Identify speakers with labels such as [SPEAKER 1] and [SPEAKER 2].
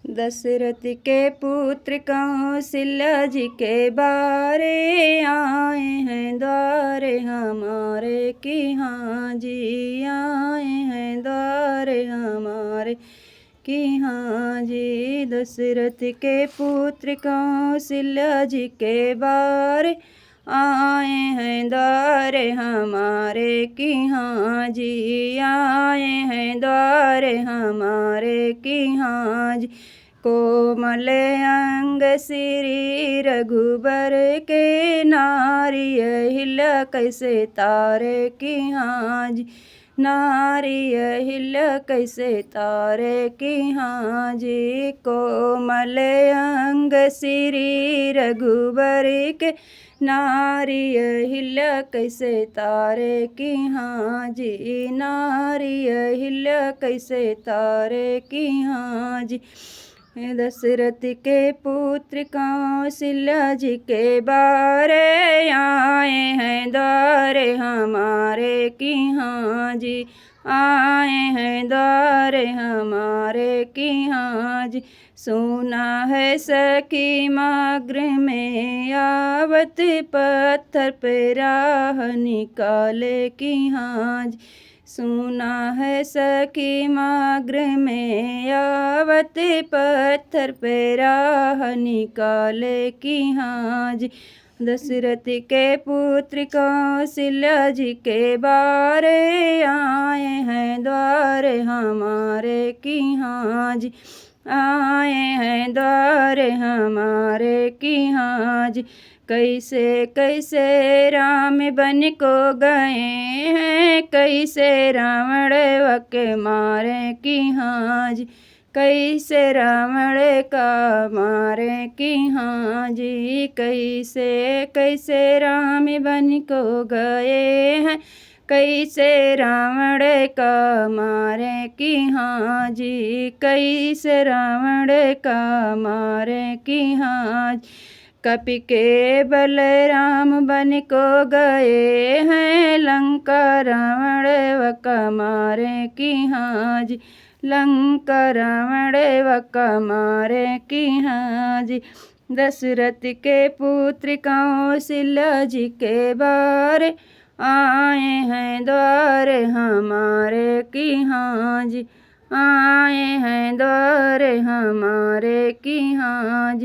[SPEAKER 1] दशरथ के पुत्र कौशल्या जी के बारे आए हैं द्वारे हमारे कि हाँ जी आए हैं द्वारे हमारे कि हाँ जी। दशरथ के पुत्र कौशल्या जी के बारे आए हैं द्वारे हमारे कि हाँ जी आए हैं द्वारे हमारे कि हाँ जी। कोमल अंग श्री रघुबर के नारी हिला कैसे तारे कि हाँ जी नारी हिला कैसे तारे कि हाँ जी। कोमल अंग श्री रघुबर के नारी हिला कैसे तारे कि हाँ जी नारी हिला कैसे तारे कि हाँ जी। दशरथ के पुत्र कौशल्या जी के बारे आए हैं द्वारे हमारे कि हाँ जी आए हैं द्वारे हमारे कि हाँ जी। सुना है सखी मार्ग में आवत पत्थर पे राह निकाले कि हाँ जी। सुना है सखी मार्ग में आवत पत्थर पे राह निकाले कि हाँ जी। दशरथ के पुत्र कौशल्या जी के बारे आए हैं द्वारे हमारे कि हाँ जी आए हैं द्वारे हमारे कि हाँ जी। कैसे कैसे राम बन को गए हैं कैसे रावण वके मारे कि हाँ जी कैसे रावण का मारे कि हाँ जी। कैसे कैसे राम बन को गए हैं कैसे रावण का मारे कि हाँ जी कैसे रावण का मारे कि हाँ जी। कपि के बलराम बन को गए हैं लंका रावण वका मारे कि हाँ जी लंका रावण वका मारे कि हाँ जी। दशरथ के पुत्र कौशल्या जी के बारे आए हैं द्वारे हमारे कि हाँ जी आए हैं द्वारे हमारे कि हाँ जी।